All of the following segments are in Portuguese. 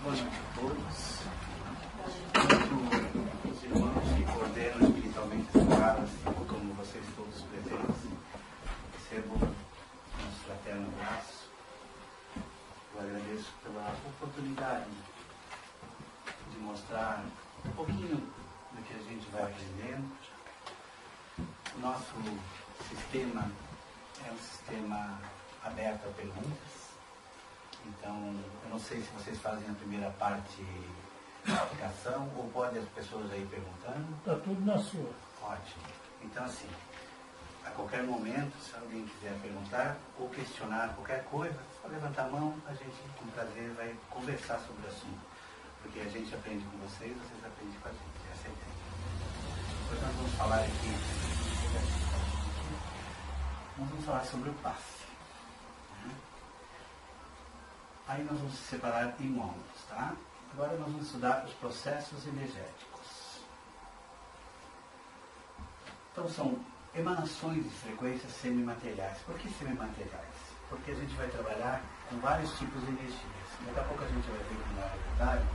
Boa noite a todos. Tanto os irmãos que coordenam espiritualmente as caras, como vocês todos presentes, recebo nosso fraterno abraço. Eu agradeço pela oportunidade de mostrar um pouquinho do que a gente vai aprendendo. O nosso sistema é um sistema aberto a perguntas. Então, eu não sei se vocês fazem a primeira parte da aplicação ou podem as pessoas aí perguntando. Está tudo na sua. Ótimo. Então, assim, a qualquer momento, se alguém quiser perguntar ou questionar qualquer coisa, só levantar a mão, a gente, com prazer, vai conversar sobre o assunto. Porque a gente aprende com vocês, vocês aprendem com a gente. Essa é a ideia. Depois nós vamos falar aqui, nós vamos falar sobre o passe. Aí nós vamos separar em módulos, tá? Agora nós vamos estudar os processos energéticos. Então são emanações de frequências semimateriais. Por que semimateriais? Porque a gente vai trabalhar com vários tipos de energias. Daqui a pouco a gente vai ver com maior detalhe.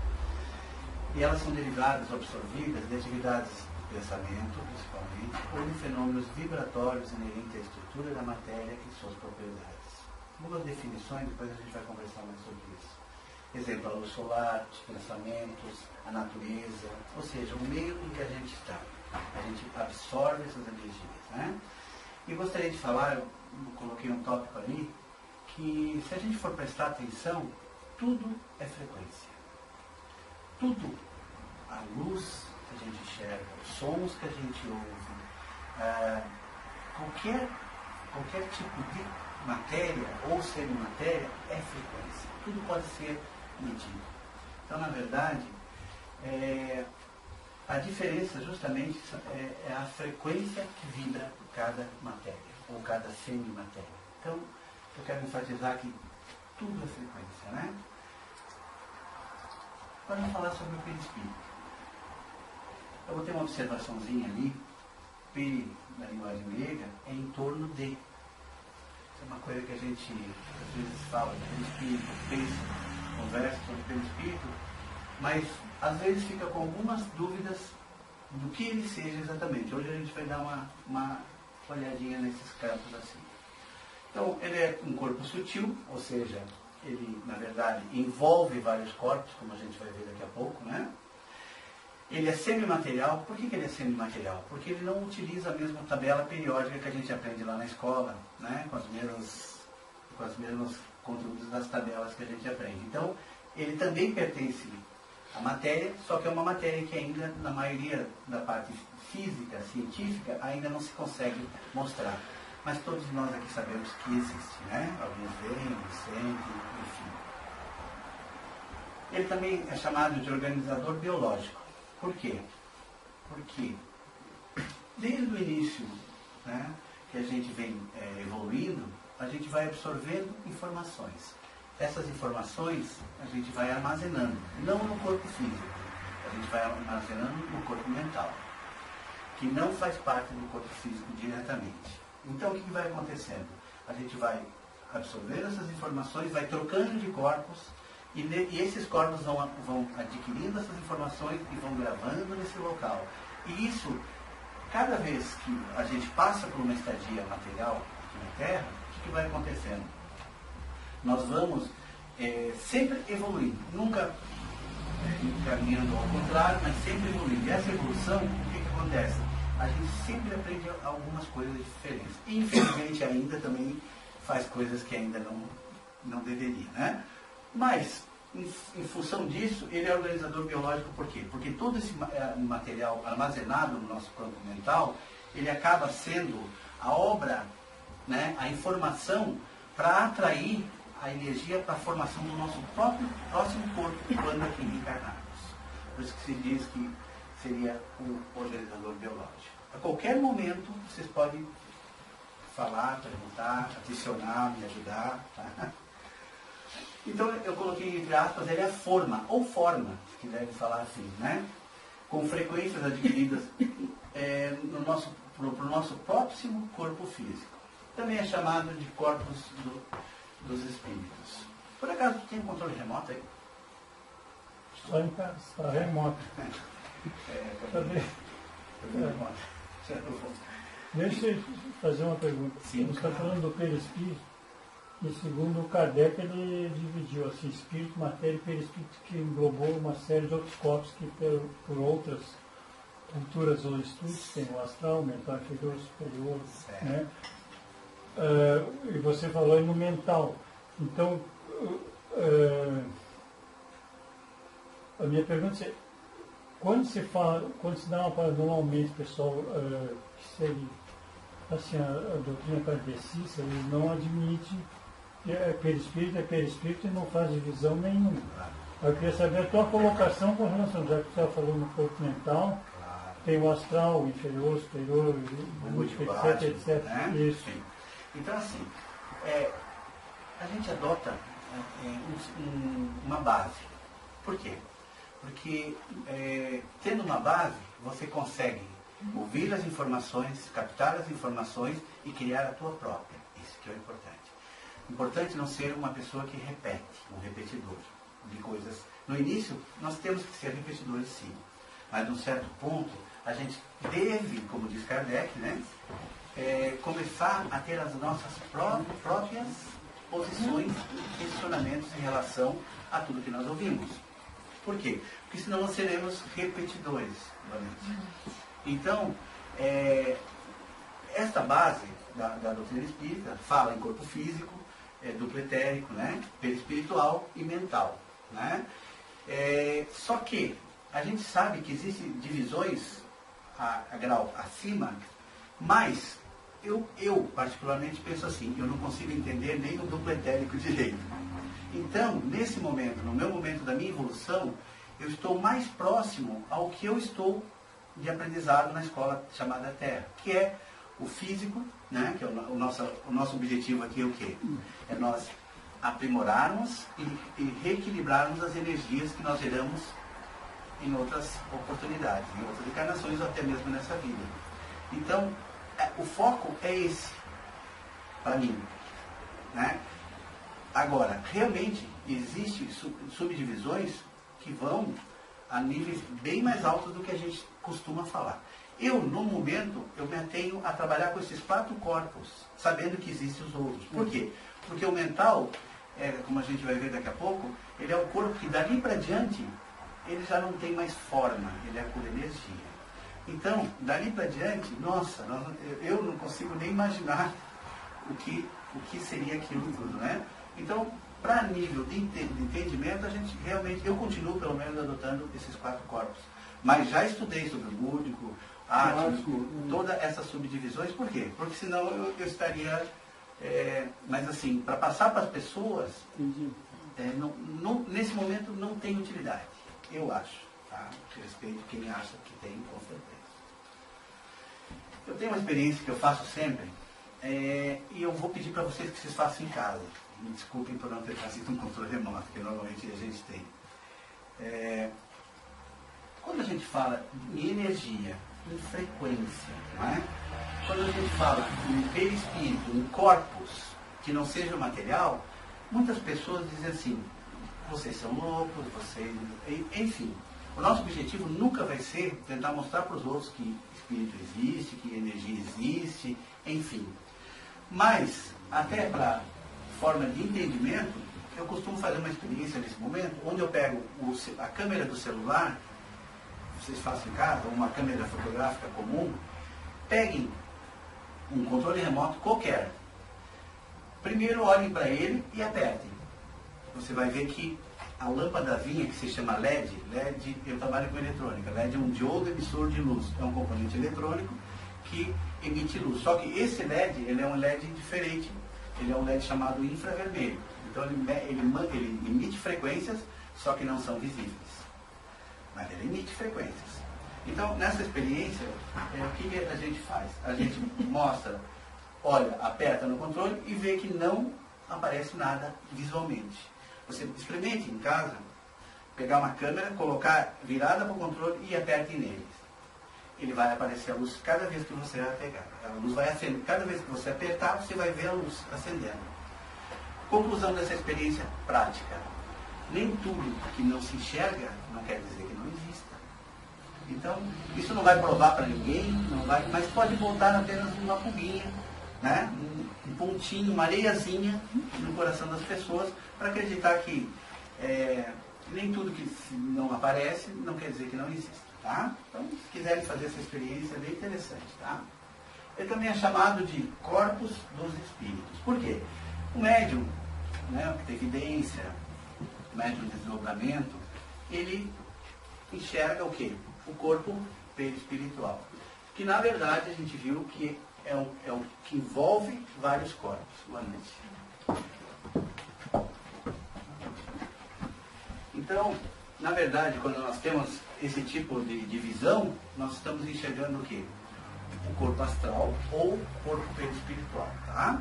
E elas são derivadas, absorvidas de atividades de pensamento, principalmente, ou de fenômenos vibratórios inerentes à estrutura da matéria e suas propriedades. Algumas definições, depois a gente vai conversar mais sobre isso. Exemplo, a luz solar, os pensamentos, a natureza, ou seja, o meio em que a gente está. A gente absorve essas energias, né? E gostaria de falar, eu coloquei um tópico ali, que se a gente for prestar atenção, tudo é frequência. Tudo. A luz que a gente enxerga, os sons que a gente ouve, qualquer tipo de matéria ou semimatéria é frequência. Tudo pode ser medido. Então, na verdade, a diferença justamente é a frequência que vibra por cada matéria ou cada semimatéria. Então, eu quero enfatizar que tudo é frequência, né? Agora vamos falar sobre o perispírito. Eu vou ter uma observaçãozinha ali. P, na linguagem grega, é em torno de. É uma coisa que a gente às vezes fala de perispírito, pensa, conversa sobre perispírito, mas às vezes fica com algumas dúvidas do que ele seja exatamente. Hoje a gente vai dar uma olhadinha nesses campos assim. Então, ele é um corpo sutil, ou seja, ele, na verdade, envolve vários corpos, como a gente vai ver daqui a pouco, né? Ele é semimaterial. Por que ele é semimaterial? Porque ele não utiliza a mesma tabela periódica que a gente aprende lá na escola, né? com os mesmos conteúdos das tabelas que a gente aprende. Então, ele também pertence à matéria, só que é uma matéria que ainda, na maioria da parte física, científica, ainda não se consegue mostrar. Mas todos nós aqui sabemos que existe, né? Alguns veem, sentem, enfim. Ele também é chamado de organizador biológico. Por quê? Porque desde o início, né, que a gente vem evoluindo, a gente vai absorvendo informações. Essas informações a gente vai armazenando, não no corpo físico, a gente vai armazenando no corpo mental, que não faz parte do corpo físico diretamente. Então o que vai acontecendo? A gente vai absorvendo essas informações, vai trocando de corpos, e esses corpos vão adquirindo essas informações e vão gravando nesse local. E isso, cada vez que a gente passa por uma estadia material aqui na Terra, o que vai acontecendo? Nós vamos sempre evoluindo, nunca caminhando ao contrário, mas sempre evoluindo. E essa evolução, o que acontece? A gente sempre aprende algumas coisas diferentes. E, infelizmente, ainda também faz coisas que ainda não deveria, né? Mas, em função disso, ele é organizador biológico por quê? Porque todo esse material armazenado no nosso campo mental, ele acaba sendo a obra, né, a informação para atrair a energia para a formação do nosso próprio próximo corpo quando aqui encarnados. Por isso que se diz que seria o organizador biológico. A qualquer momento, vocês podem falar, perguntar, adicionar, me ajudar, tá? Então, eu coloquei entre aspas, ele é a forma, ou forma, se quiserem falar assim, né? Com frequências adquiridas pro nosso próximo corpo físico. Também é chamado de corpos dos espíritos. Por acaso, tem um controle remoto aí? Só em casa, só remoto. Deixa eu fazer uma pergunta. Sim, você está falando do perispírito, e segundo o Kardec, ele dividiu assim, espírito, matéria e perispírito, que englobou uma série de outros corpos que, por outras culturas ou estudos, tem o astral, o mental inferior, superior, né? E você falou aí no mental. Então, a minha pergunta é, quando se dá uma palavra normalmente, pessoal, que seria assim, a doutrina kardecista, eles não admitem que é perispírito e não faz divisão nenhuma. Eu queria saber a tua colocação com relação, já que você estava falando no corpo mental, tem o astral, o inferior, o superior, o múltiplo, etc. Né? Isso. Sim. Então, assim, a gente adota uma base. Por quê? Porque tendo uma base, você consegue ouvir as informações, captar as informações e criar a tua própria. Isso que é o importante. Importante não ser uma pessoa que repete, um repetidor de coisas. No início, nós temos que ser repetidores, sim. Mas, num certo ponto, a gente deve, como diz Kardec, né, começar a ter as nossas próprias posições e questionamentos em relação a tudo que nós ouvimos. Por quê? Porque senão nós seremos repetidores novamente. Então, esta base da doutrina espírita fala em corpo físico, duplo etérico, né, perispiritual e mental. Né? Só que a gente sabe que existem divisões a grau acima, mas eu particularmente penso assim, eu não consigo entender nem o duplo etérico direito. Então, nesse momento, no meu momento da minha evolução, eu estou mais próximo ao que eu estou de aprendizado na escola chamada Terra, que é o físico, né? Que é o nosso objetivo aqui é o quê? É nós aprimorarmos e reequilibrarmos as energias que nós geramos em outras oportunidades, em outras encarnações ou até mesmo nessa vida. Então, o foco é esse, para mim. Né? Agora, realmente, existem subdivisões que vão a níveis bem mais altos do que a gente costuma falar. Eu, no momento, eu me atenho a trabalhar com esses 4 corpos, sabendo que existem os outros. Por quê? Porque o mental, como a gente vai ver daqui a pouco, ele é o corpo que dali para diante, ele já não tem mais forma, ele é por energia. Então, dali para diante, nossa, eu não consigo nem imaginar o que seria aquilo tudo, né? Então, para nível de entendimento, a gente realmente, eu continuo pelo menos adotando esses 4 corpos. Mas já estudei sobre o búdico, ático, todas essas subdivisões, por quê? Porque senão eu estaria, mas assim, para passar para as pessoas, nesse momento não tem utilidade, eu acho. Tá? Respeito quem acha que tem, com certeza. Eu tenho uma experiência que eu faço sempre, e eu vou pedir para vocês que vocês façam em casa. Me desculpem por não ter trazido um controle remoto, que normalmente a gente tem. Quando a gente fala em energia, em frequência, não é? Quando a gente fala em perispírito, em corpos que não sejam material, muitas pessoas dizem assim, vocês são loucos, vocês... Enfim, o nosso objetivo nunca vai ser tentar mostrar para os outros que espírito existe, que energia existe, enfim. Mas, até para forma de entendimento, eu costumo fazer uma experiência nesse momento, onde eu pego a câmera do celular, vocês façam em casa, uma câmera fotográfica comum, peguem um controle remoto qualquer. Primeiro olhem para ele e apertem. Você vai ver que a lâmpadazinha que se chama LED, eu trabalho com eletrônica, LED é um diodo emissor de luz, é um componente eletrônico que emite luz. Só que esse LED, ele é um LED diferente, ele é um LED chamado infravermelho. Então ele emite frequências, só que não são visíveis. Mas ele emite frequências. Então, nessa experiência, o que a gente faz? A gente mostra, olha, aperta no controle e vê que não aparece nada visualmente. Você experimente em casa, pegar uma câmera, colocar virada para o controle e aperte nele. Ele vai aparecer a luz cada vez que você vai pegar. A luz vai acender. Cada vez que você apertar, você vai ver a luz acendendo. Conclusão dessa experiência prática. nem tudo que não se enxerga não quer dizer que não exista. Então, isso não vai provar para ninguém, não vai, mas pode botar apenas uma pulguinha, né? Um pontinho, uma areiazinha no coração das pessoas para acreditar que nem tudo que não aparece não quer dizer que não existe. Tá? Então, se quiserem fazer essa experiência, é bem interessante. Tá? Ele também é chamado de corpos dos espíritos. Por quê? O médium, né, que tem evidência, o médium de desdobramento, ele enxerga o quê? O corpo perispiritual. Que na verdade a gente viu que é o que envolve vários corpos. Boa noite. Então, na verdade, quando nós temos esse tipo de visão, nós estamos enxergando o quê? O corpo astral ou o corpo perispiritual, tá?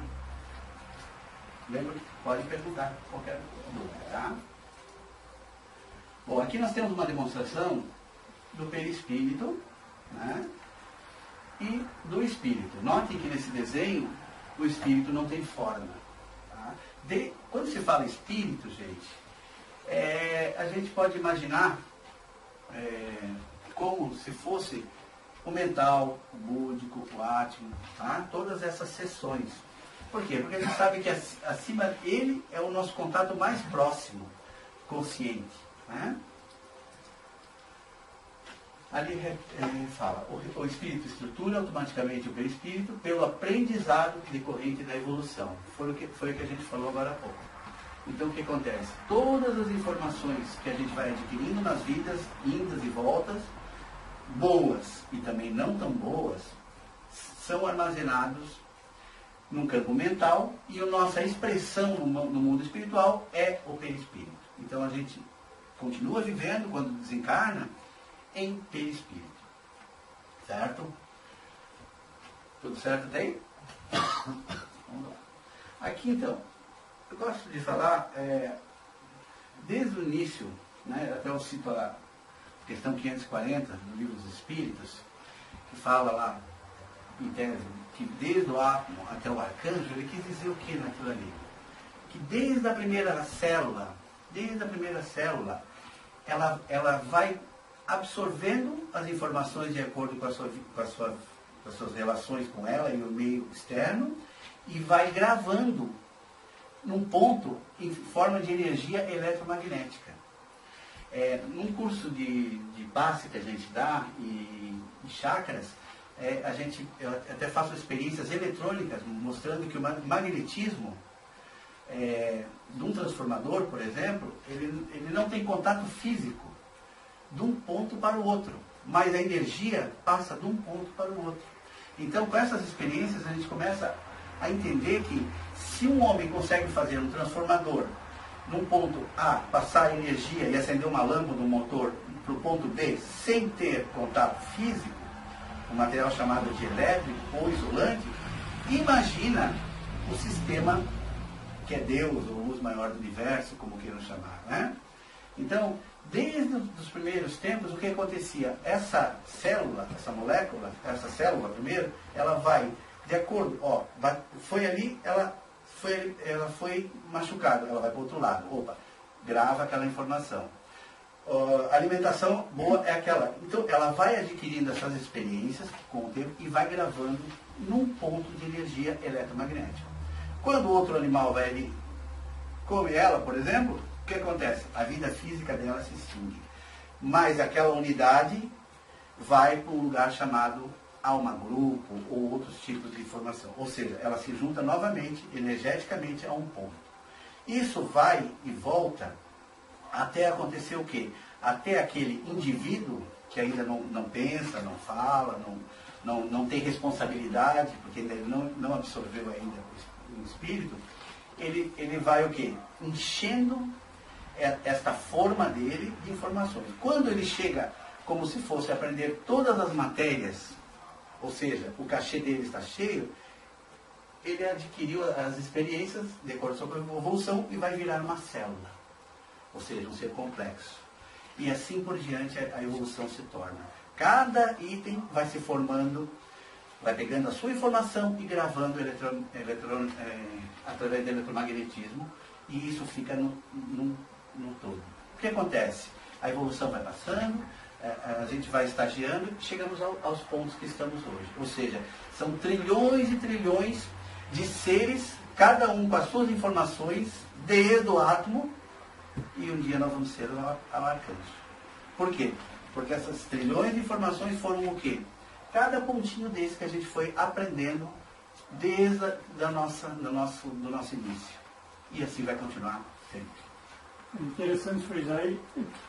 Lembra que pode perguntar qualquer dúvida, tá? Bom, aqui nós temos uma demonstração do perispírito, né? E do espírito. Notem que nesse desenho o espírito não tem forma. Tá? Quando se fala espírito, gente, a gente pode imaginar como se fosse o mental, o búdico, o átmico, tá? Todas essas seções. Por quê? Porque a gente sabe que acima ele é o nosso contato mais próximo, consciente. Né? Ali fala, o espírito estrutura automaticamente o perispírito pelo aprendizado decorrente da evolução. Foi o que a gente falou agora há pouco. Então o que acontece? Todas as informações que a gente vai adquirindo nas vidas, indas e voltas, boas e também não tão boas, são armazenados num campo mental e a nossa expressão no mundo espiritual é o perispírito. Então a gente continua vivendo, quando desencarna, em perispírito. Certo? Tudo certo até aí? Vamos lá. Aqui então, eu gosto de falar, desde o início, né, até eu cito a questão 540 do Livro dos Espíritos, que fala lá, em tese, que desde o átomo até o arcanjo, ele quis dizer o que naquilo ali? Que desde a primeira célula, ela vai absorvendo as informações de acordo com as suas relações com ela e o meio externo, e vai gravando num ponto em forma de energia eletromagnética. Num curso de passe que a gente dá e chakras, eu até faço experiências eletrônicas mostrando que o magnetismo de um transformador, por exemplo, ele não tem contato físico de um ponto para o outro, mas a energia passa de um ponto para o outro. Então, com essas experiências, a gente começa a entender que se um homem consegue fazer um transformador num ponto A, passar energia e acender uma lâmpada do motor para o ponto B sem ter contato físico, um material chamado de elétrico ou isolante, imagina o sistema que é Deus, ou luz maior do universo, como queiram chamar, né? Então, desde os primeiros tempos, o que acontecia? Essa célula, essa molécula, essa célula primeiro, ela vai, de acordo, foi ali, ela foi machucada, ela vai para o outro lado, grava aquela informação. A alimentação boa é aquela. Então, ela vai adquirindo essas experiências com o tempo e vai gravando num ponto de energia eletromagnética. Quando o outro animal vai ali, come ela, por exemplo, o que acontece? A vida física dela se extingue. Mas aquela unidade vai para um lugar chamado alma-grupo ou outros tipos de informação. Ou seja, ela se junta novamente, energeticamente, a um ponto. Isso vai e volta até acontecer o quê? Até aquele indivíduo que ainda não pensa, não fala, não tem responsabilidade, porque ainda não absorveu ainda o espírito, ele vai o quê? Enchendo esta forma dele de informações. Quando ele chega como se fosse aprender todas as matérias, ou seja, o cachê dele está cheio, ele adquiriu as experiências de acordo com a sua evolução e vai virar uma célula, ou seja, um ser complexo. E assim por diante a evolução se torna. Cada item vai se formando, vai pegando a sua informação e gravando através do eletromagnetismo, e isso fica num no todo. O que acontece? A evolução vai passando, a gente vai estagiando e chegamos aos pontos que estamos hoje. Ou seja, são trilhões e trilhões de seres, cada um com as suas informações, desde o átomo, e um dia nós vamos ser ao arcanjo. Por quê? Porque essas trilhões de informações foram o quê? Cada pontinho desse que a gente foi aprendendo desde do nosso início. E assim vai continuar sempre. Interessante frisar aí,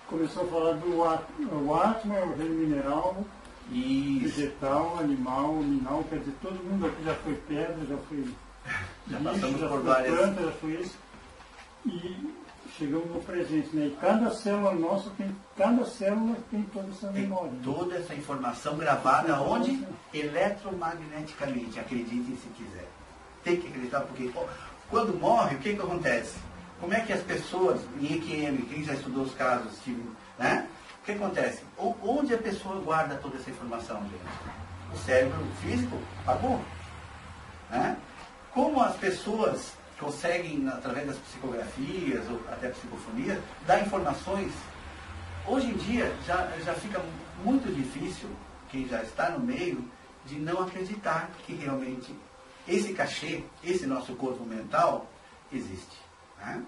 começou a falar do átomo. O átomo é o reino mineral, vegetal, animal, mineral, quer dizer, todo mundo aqui já foi pedra, já foi bicho, já foi planta, já foi isso. E chegamos no presente, né? E cada célula nossa tem toda essa memória. Tem toda essa informação gravada onde? Eletromagneticamente, acreditem se quiser. Tem que acreditar, porque quando morre, o que acontece? Como é que as pessoas, em EQM, quem já estudou os casos, né? O que acontece? Onde a pessoa guarda toda essa informação, gente? O cérebro físico apagou. Né? Como as pessoas conseguem, através das psicografias ou até psicofonias, dar informações, hoje em dia já fica muito difícil, quem já está no meio, de não acreditar que realmente esse cachê, esse nosso corpo mental, existe. Né?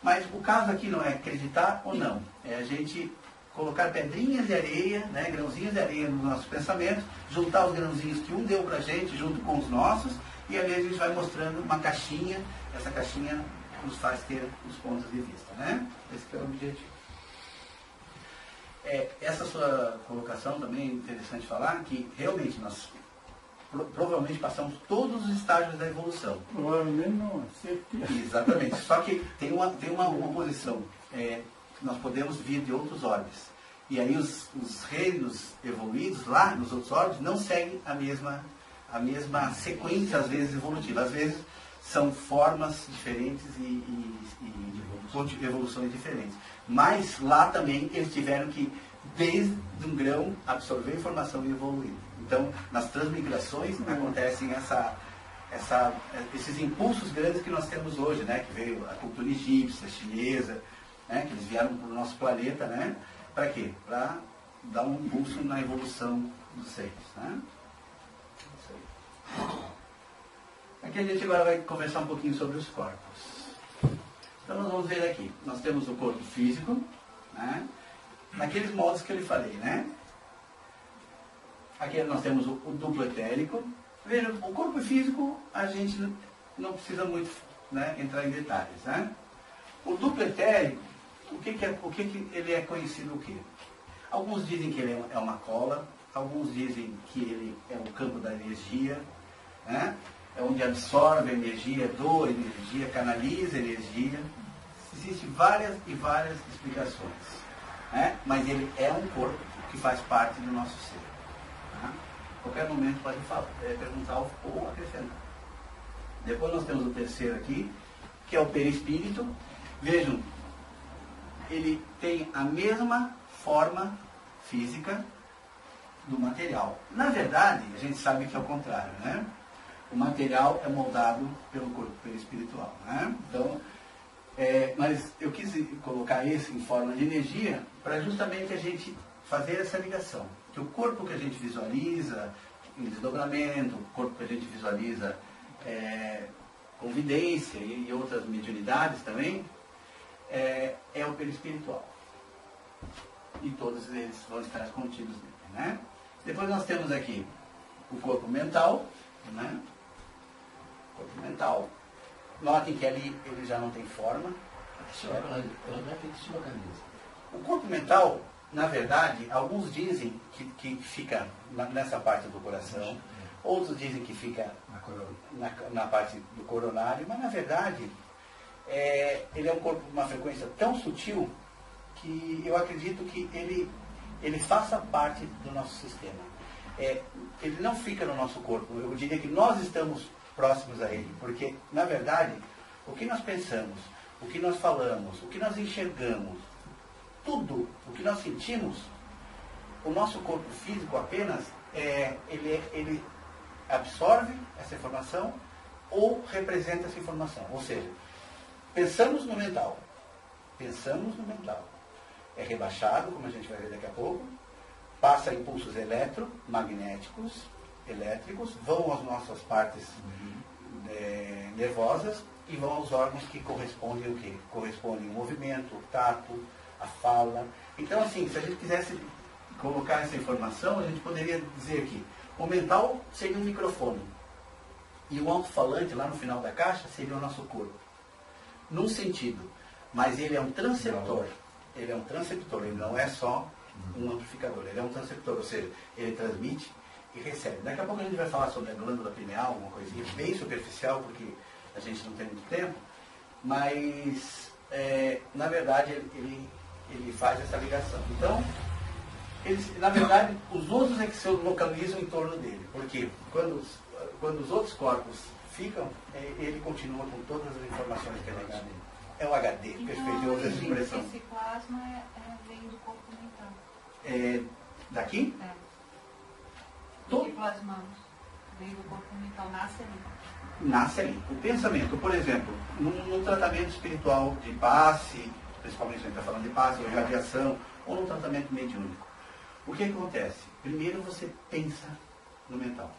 Mas o caso aqui não é acreditar ou não, é a gente colocar pedrinhas de areia, né, grãozinhos de areia nos nossos pensamentos, juntar os grãozinhos que um deu pra gente, junto com os nossos, e ali a gente vai mostrando uma caixinha, essa caixinha nos faz ter os pontos de vista. Né? Esse que é o objetivo. Essa sua colocação também é interessante falar, que realmente nós provavelmente passamos todos os estágios da evolução. Provavelmente não, certeza. Exatamente. Só que tem uma posição. Nós podemos vir de outros orbes. E aí os reinos evoluídos lá nos outros orbes não seguem a mesma sequência, às vezes, evolutiva. Às vezes são formas diferentes e evoluções diferentes. Mas lá também eles tiveram que, desde um grão, absorver informação e evoluir. Então, nas transmigrações acontecem esses impulsos grandes que nós temos hoje, né? Que veio a cultura egípcia, chinesa, né? Que eles vieram para o nosso planeta, né? Para quê? Para dar um impulso na evolução dos seres. Né? Aqui a gente agora vai conversar um pouquinho sobre os corpos. Então nós vamos ver aqui. Nós temos o corpo físico, né? Naqueles modos que eu lhe falei, né? Aqui nós temos o duplo etérico. Veja, o corpo físico a gente não precisa muito, né, entrar em detalhes, né? O duplo etérico, o que ele é conhecido o quê? Alguns dizem que ele é uma cola, alguns dizem que ele é o campo da energia, né? É onde absorve a energia, doa energia, canaliza energia. Existem várias e várias explicações, né? Mas ele é um corpo que faz parte do nosso ser. Tá? A qualquer momento pode perguntar ou acrescentar. Depois nós temos o terceiro aqui, que é o perispírito. Vejam, ele tem a mesma forma física do material. Na verdade, a gente sabe que é o contrário, né? O material é moldado pelo corpo perispiritual, né? Então, mas eu quis colocar isso em forma de energia para justamente a gente fazer essa ligação. Que o corpo que a gente visualiza em desdobramento, o corpo que a gente visualiza com vidência e outras mediunidades também, é o perispiritual. E todos eles vão estar contidos nele, né? Depois nós temos aqui o corpo mental, né? Corpo mental. Notem que ali ele já não tem forma. Ela não é feita de uma camisa. O corpo mental, na verdade, alguns dizem que fica nessa parte do coração, outros dizem que fica na parte do coronário, mas na verdade ele é um corpo com uma frequência tão sutil que eu acredito que ele faça parte do nosso sistema. Ele não fica no nosso corpo, eu diria que nós estamos próximos a ele, porque na verdade o que nós pensamos, o que nós falamos, o que nós enxergamos, tudo o que nós sentimos, o nosso corpo físico apenas ele absorve essa informação ou representa essa informação. Ou seja, pensamos no mental, Pensamos no mental. É rebaixado, como a gente vai ver daqui a pouco, passa impulsos eletromagnéticos, elétricos, vão às nossas partes nervosas e vão aos órgãos que correspondem ao quê? Correspondem ao movimento, o tato, a fala. Então, assim, se a gente quisesse colocar essa informação, a gente poderia dizer que o mental seria um microfone e o alto-falante, lá no final da caixa, seria o nosso corpo. Num sentido, mas ele é um transceptor. Ele é um transceptor, ele não é só um amplificador, ele é um transceptor, ou seja, ele transmite e recebe. Daqui a pouco a gente vai falar sobre a glândula pineal, uma coisinha bem superficial, porque a gente não tem muito tempo, mas, na verdade, ele faz essa ligação. Então, na verdade, os outros é que se localizam em torno dele, porque quando os outros corpos ficam, ele continua com todas as informações que ele tem. É o HD, então, perfeito, eu uso essa expressão. Esse plasma vem do corpo mental. Daqui? O que plasmamos vem do corpo mental, nasce ali. Nasce ali. O pensamento, por exemplo, num tratamento espiritual de passe, principalmente a gente está falando de passe, ou radiação, ou num tratamento mediúnico. O que acontece? Primeiro você pensa no mental.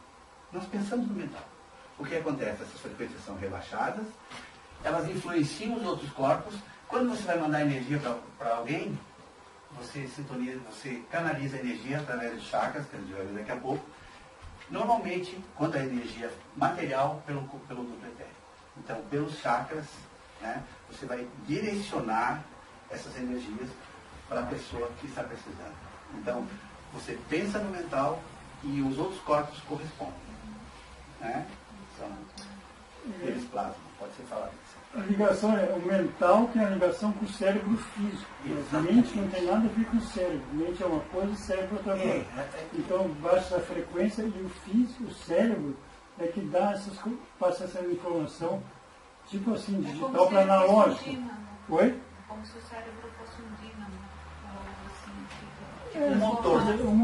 Nós pensamos no mental. O que acontece? Essas frequências são relaxadas, elas influenciam os outros corpos. Quando você vai mandar energia para alguém, você sintoniza, você canaliza a energia através de chakras, que a gente vai ver daqui a pouco. Normalmente, quando a energia material, pelo duplo etéreo. Então, pelos chakras, né, você vai direcionar essas energias para a pessoa que está precisando. Então, você pensa no mental e os outros corpos correspondem. Né? Então, eles plasmam, pode ser falado isso. A ligação o mental tem a ligação com o cérebro físico. A mente não tem nada a ver com o cérebro. A mente é uma coisa e o cérebro é outra coisa. Então, baixa a frequência e o físico, o cérebro, é que passa essa informação, tipo assim, digital para analógico. Oi? Como se o cérebro fosse um dínamo. Um motor. Um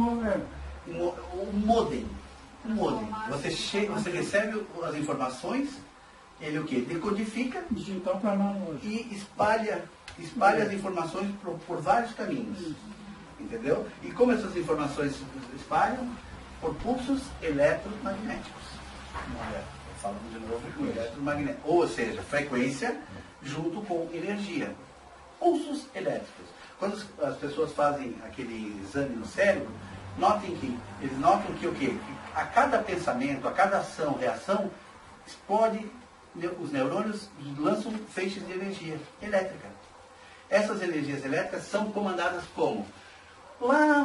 modem. Você recebe as informações, ele o quê? Decodifica digital para analógico. E espalha as informações por vários caminhos. Entendeu? E como essas informações se espalham? Por pulsos eletromagnéticos. Falando de novo com eletromagnético. Ou seja, frequência junto com energia. Pulsos elétricos. Quando as pessoas fazem aquele exame no cérebro, eles notam que o quê? Que a cada pensamento, a cada ação, reação, explode, os neurônios lançam feixes de energia elétrica. Essas energias elétricas são comandadas como? Lá,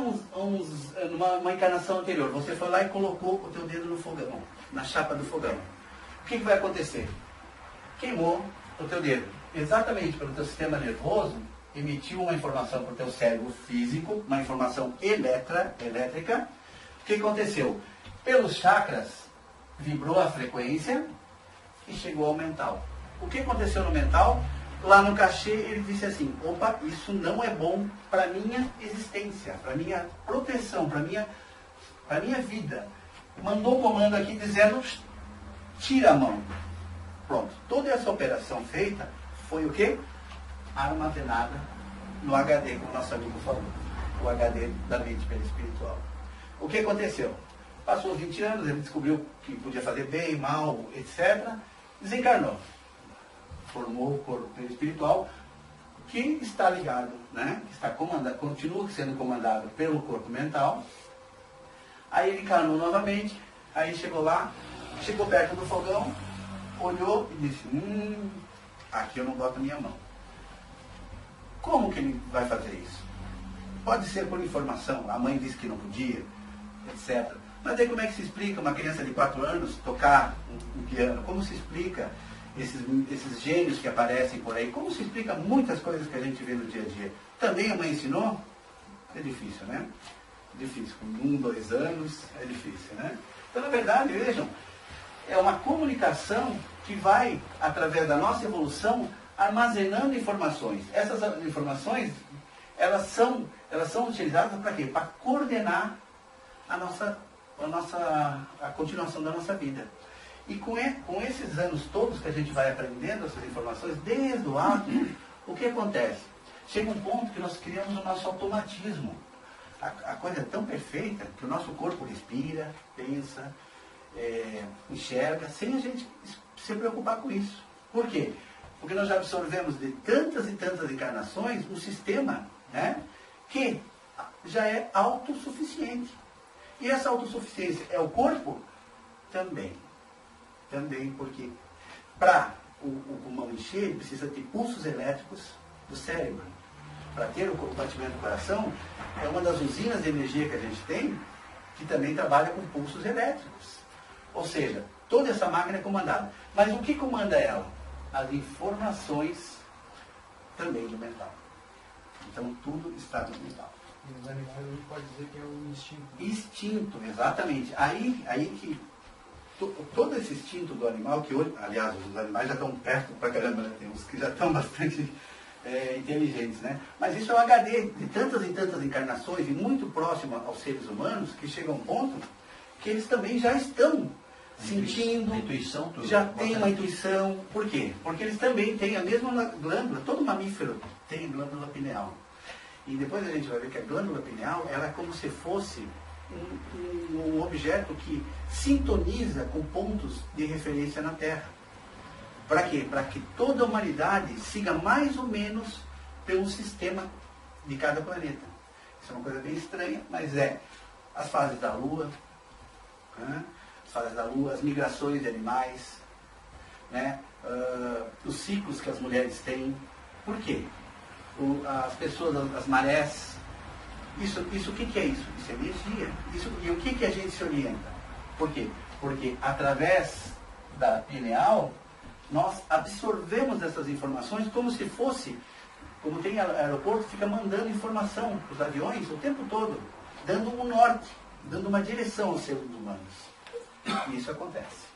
numa encarnação anterior, você foi lá e colocou o teu dedo no fogão, na chapa do fogão. O que vai acontecer? Queimou o teu dedo. Exatamente pelo teu sistema nervoso, emitiu uma informação para o teu cérebro físico, uma informação elétrica. O que aconteceu? Pelos chakras, vibrou a frequência e chegou ao mental. O que aconteceu no mental? Lá no cachê ele disse assim, opa, isso não é bom para a minha existência, para a minha proteção, para a minha vida. Mandou um comando aqui dizendo, tira a mão. Pronto, toda essa operação feita foi o quê? Armazenada no HD, como o nosso amigo falou. O HD da mente perispiritual. O que aconteceu? Passou 20 anos, ele descobriu que podia fazer bem, mal, etc. Desencarnou. Formou o corpo perispiritual que está ligado, né? Está continua sendo comandado pelo corpo mental. Aí ele encarnou novamente, aí chegou lá, chegou perto do fogão, olhou e disse, aqui eu não boto minha mão. Como que ele vai fazer isso? Pode ser por informação, a mãe disse que não podia, etc. Mas aí como é que se explica uma criança de 4 anos tocar um piano? Como se explica esses gênios que aparecem por aí? Como se explica muitas coisas que a gente vê no dia a dia? Também a mãe ensinou? É difícil, né? Difícil. Com 1, 2 anos, é difícil, né? Então, na verdade, vejam, é uma comunicação que vai, através da nossa evolução, armazenando informações. Essas informações, elas são utilizadas para quê? Para coordenar a continuação da nossa vida. E com esses anos todos que a gente vai aprendendo essas informações, desde o átomo, o que acontece? chega um ponto que nós criamos o nosso automatismo. A coisa é tão perfeita que o nosso corpo respira, pensa, enxerga, sem a gente se preocupar com isso. Por quê? Porque nós já absorvemos de tantas e tantas encarnações um sistema, né, que já é autossuficiente. E essa autossuficiência é o corpo? Também. Também, porque para o pulmão encher, ele precisa ter pulsos elétricos do cérebro. Para ter o batimento do coração, é uma das usinas de energia que a gente tem, que também trabalha com pulsos elétricos. Ou seja, toda essa máquina é comandada. Mas o que comanda ela? As informações também do mental. Então, tudo está no mental. E os animais, a gente pode dizer que é o instinto. Instinto, exatamente. Aí que todo esse instinto do animal, que hoje, aliás, os animais já estão perto pra caramba, né? Tem uns que já estão bastante inteligentes, né? Mas isso é um HD de tantas e tantas encarnações e muito próximo aos seres humanos, que chega a um ponto que eles também já estão sentindo, intuição, tudo. já tem uma intuição. Por quê? Porque eles também têm a mesma glândula, todo mamífero tem glândula pineal. E depois a gente vai ver que a glândula pineal, ela é como se fosse um objeto que sintoniza com pontos de referência na Terra. Para quê? Para que toda a humanidade siga mais ou menos pelo sistema de cada planeta. Isso é uma coisa bem estranha, mas é as fases da Lua, né? As fases da Lua, as migrações de animais, né? Os ciclos que as mulheres têm. Por quê? As pessoas, as marés. Isso o que é isso? Isso é energia. E o que a gente se orienta? Por quê? Porque através da pineal, nós absorvemos essas informações como se fosse, como tem aeroporto, fica mandando informação para os aviões o tempo todo, dando um norte, dando uma direção aos seres humanos. E isso acontece.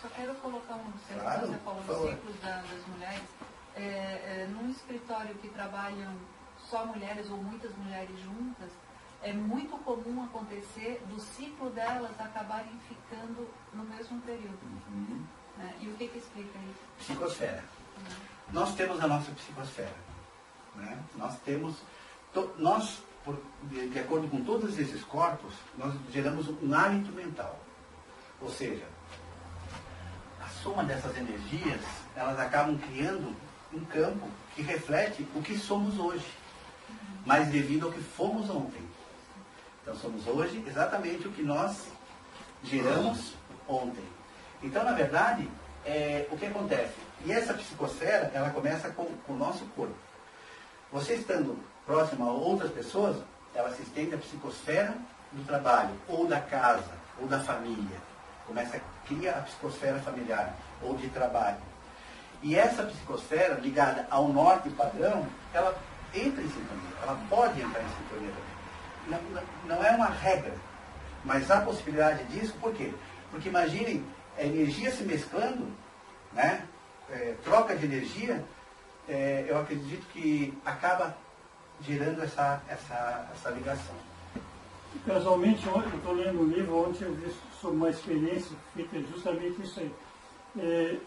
Só quero colocar um ciclo, Claro, você falou por dos favor. ciclos das mulheres. Num escritório que trabalham só mulheres ou muitas mulheres juntas, é muito comum acontecer do ciclo delas acabarem ficando no mesmo período. Né? E o que explica isso? Psicosfera. Nós temos a nossa psicosfera. Né? Nós temos, de acordo com todos esses corpos, nós geramos um hálito mental. Ou seja, a soma dessas energias, elas acabam criando um campo que reflete o que somos hoje, mas devido ao que fomos ontem. Então somos hoje exatamente o que nós geramos ontem. Então, na verdade, o que acontece? E essa psicosfera, ela começa com o nosso corpo. Você estando próximo a outras pessoas, ela se estende à psicosfera do trabalho, ou da casa, ou da família. Cria a psicosfera familiar, ou de trabalho. E essa psicosfera, ligada ao norte padrão, ela entra em sintonia, ela pode entrar em sintonia também. Não é uma regra, mas há possibilidade disso, por quê? Porque imaginem, a energia se mesclando, né? Troca de energia, eu acredito que acaba gerando essa ligação. Casualmente, ontem, eu estou lendo um livro, ontem eu vi sobre uma experiência feita justamente isso aí.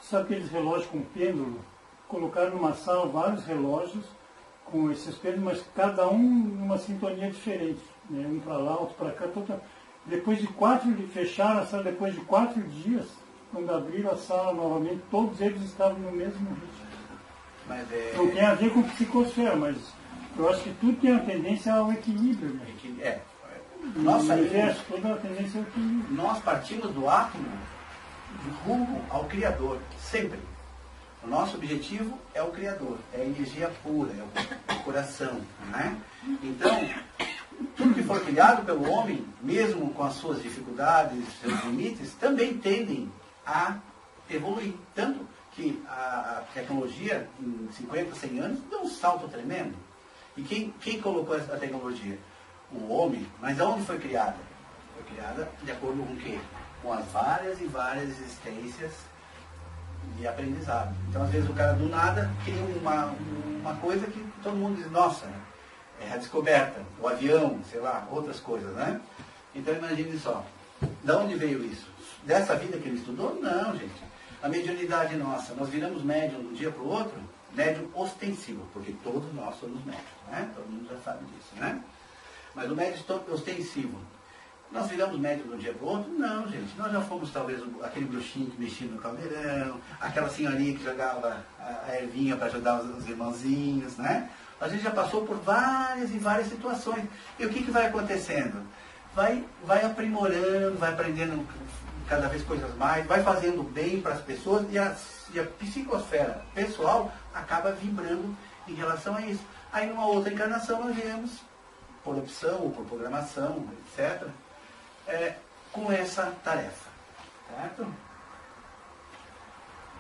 Sabe aqueles relógios com pêndulo? Colocaram numa sala vários relógios com esses pêndulos, mas cada um numa sintonia diferente. Né? Um para lá, outro para cá. Depois de fecharam a sala, depois de 4 dias, quando abriram a sala novamente, todos eles estavam no mesmo ritmo. Mas não tem a ver com psicosfera, mas eu acho que tudo tem a tendência ao equilíbrio. Né? Nós saímos, toda a tendência ao equilíbrio. Nós partimos do átomo rumo ao Criador, sempre. O nosso objetivo é o Criador, é a energia pura, é o coração. Né? Então, tudo que for criado pelo homem, mesmo com as suas dificuldades, seus limites, também tendem a evoluir. Tanto que a tecnologia, em 50, 100 anos, deu um salto tremendo. E quem colocou essa tecnologia? O homem. Mas aonde foi criada? Foi criada de acordo com o quê? Com as várias e várias existências de aprendizado. Então, às vezes, o cara do nada cria uma coisa que todo mundo diz, nossa, é a descoberta, o avião, sei lá, outras coisas, né? Então, imagine só, de onde veio isso? Dessa vida que ele estudou? Não, gente. A mediunidade nossa, nós viramos médium de um dia para o outro? Médium ostensivo, porque todos nós somos médios, né? Todo mundo já sabe disso, né? Mas o médium ostensivo, nós viramos médium de um dia para o outro? Não, gente. Nós já fomos talvez aquele bruxinho que mexia no caldeirão, aquela senhorinha que jogava a ervinha para ajudar os irmãozinhos, né? A gente já passou por várias e várias situações. E o que vai acontecendo? Vai aprimorando, vai aprendendo cada vez coisas mais, vai fazendo bem para as pessoas e a psicosfera pessoal acaba vibrando em relação a isso. Aí numa outra encarnação nós viemos, por opção ou por programação, etc., com essa tarefa. Certo?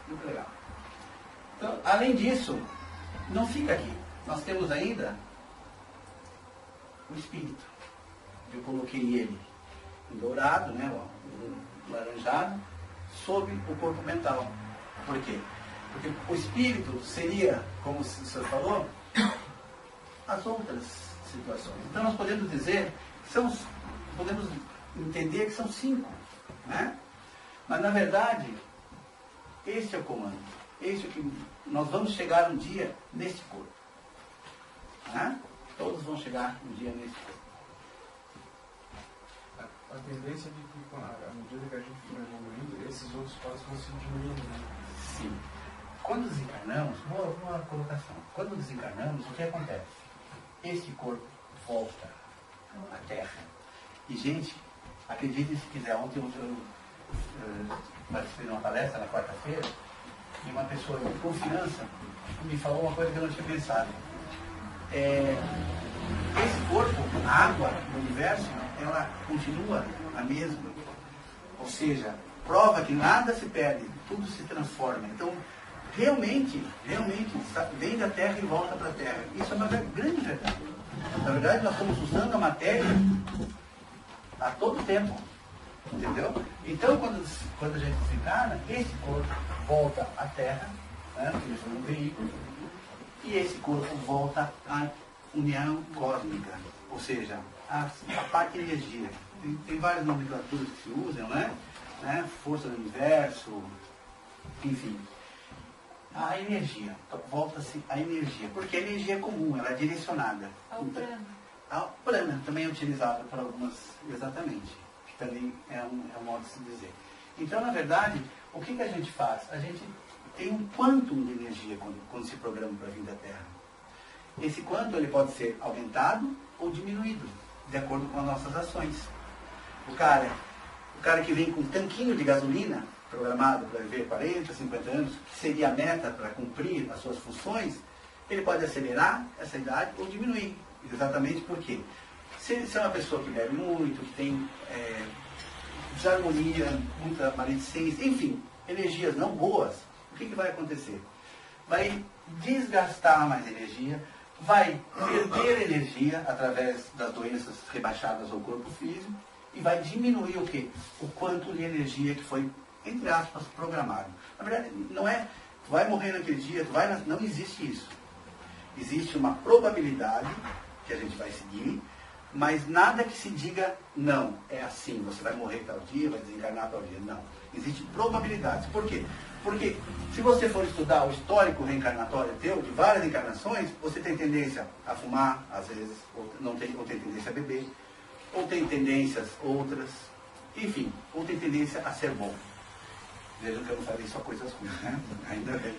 Muito legal. Então, além disso, não fica aqui. Nós temos ainda o espírito. Eu coloquei ele em dourado, né, laranjado, sob o corpo mental. Por quê? Porque o espírito seria, como o senhor falou, as outras situações. Então nós podemos dizer, podemos entender que são 5, né? Mas na verdade, este é o comando. Este é o que nós vamos chegar um dia neste corpo. Né? Todos vão chegar um dia nesse corpo. A tendência de que, à medida que a gente for evoluindo, esses outros corpos vão se diminuindo, né? Sim. Quando desencarnamos, boa colocação. Quando desencarnamos, o que acontece? Este corpo volta à Terra. E, gente, acredite se quiser, ontem eu participei de uma palestra na quarta-feira, e uma pessoa de confiança me falou uma coisa que eu não tinha pensado. Esse corpo, a água do universo, ela continua a mesma. Ou seja, prova que nada se perde, tudo se transforma. Então, realmente, vem da Terra e volta para a Terra. Isso é uma grande verdade. Na verdade, nós estamos usando a matéria a todo tempo. Entendeu? Então, quando a gente desencarna, esse corpo volta à Terra, né, que foi um veículo, e esse corpo volta à união cósmica, ou seja, a parte de energia. Tem várias nomenclaturas que se usam, né? Força do universo, enfim. A energia, volta-se a energia, porque a energia é comum, ela é direcionada. Ao prana. A prana também é utilizada por algumas, exatamente, que também é um modo de se dizer. Então, na verdade, o que a gente faz? A gente tem um quantum de energia quando se programa para vir da Terra. Esse quantum ele pode ser aumentado ou diminuído, de acordo com as nossas ações. O cara que vem com um tanquinho de gasolina, programado para viver 40, 50 anos, que seria a meta para cumprir as suas funções, ele pode acelerar essa idade ou diminuir. Exatamente por quê? Se é uma pessoa que bebe muito, que tem desarmonia, muita maledicência, enfim, energias não boas, o que vai acontecer? Vai desgastar mais energia, vai perder energia através das doenças rebaixadas ao corpo físico e vai diminuir o quê? O quanto de energia que foi, entre aspas, programado. Na verdade, não é, tu vai morrer naquele dia, não existe isso. Existe uma probabilidade que a gente vai seguir, mas nada que se diga, não, é assim, você vai morrer tal dia, vai desencarnar tal dia. Não. Existem probabilidades. Por quê? Porque se você for estudar o histórico reencarnatório teu, de várias encarnações, você tem tendência a fumar, às vezes, ou tem tendência a beber, ou tem tendências outras, enfim, ou tem tendência a ser bom. Vejam que eu não falei só coisas ruins, né? Ainda bem.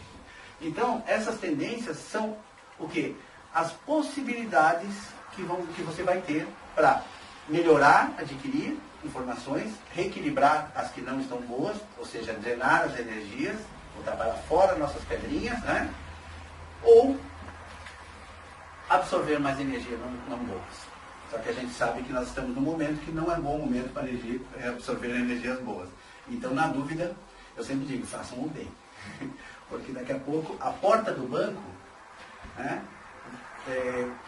Então, essas tendências são o quê? As possibilidades que você vai ter para melhorar, adquirir informações, reequilibrar as que não estão boas, ou seja, drenar as energias, botar para fora nossas pedrinhas, né? Ou absorver mais energia não boas. Só que a gente sabe que nós estamos num momento que não é bom momento para absorver energias boas. Então, na dúvida, eu sempre digo, façam o bem. Porque daqui a pouco, a porta do banco, né?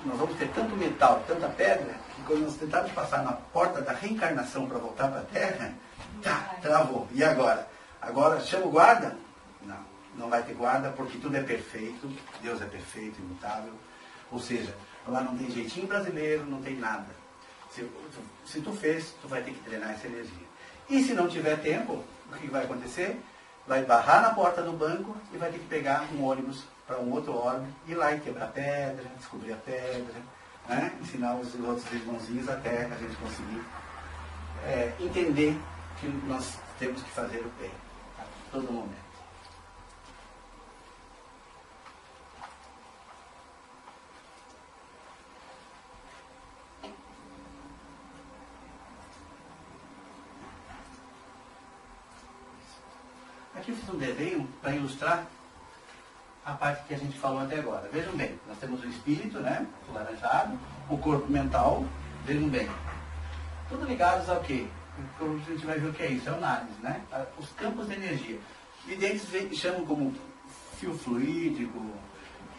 Nós vamos ter tanto metal, tanta pedra, que quando nós tentarmos passar na porta da reencarnação para voltar para a Terra, travou. E agora? Agora chama o guarda? Não vai ter guarda, porque tudo é perfeito, Deus é perfeito, imutável. Ou seja, lá não tem jeitinho brasileiro, não tem nada. Se tu fez, tu vai ter que treinar essa energia. E se não tiver tempo, o que vai acontecer? Vai barrar na porta do banco e vai ter que pegar um ônibus para um outro órgão, ir lá e quebrar pedra, descobrir a pedra, né? Ensinar os outros irmãozinhos até a gente conseguir entender que nós temos que fazer o bem a todo momento. Aqui eu fiz um desenho para ilustrar a parte que a gente falou até agora. Vejam bem, nós temos o espírito, né, o laranjado, o corpo mental, vejam bem. Tudo ligados ao quê? A gente vai ver o que é isso, é o NADES, né? Os campos de energia. Videntes chamam como fio fluídico,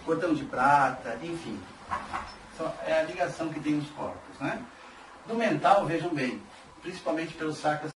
cordão de prata, enfim. É a ligação que tem os corpos, né? No mental, vejam bem, principalmente pelos chakras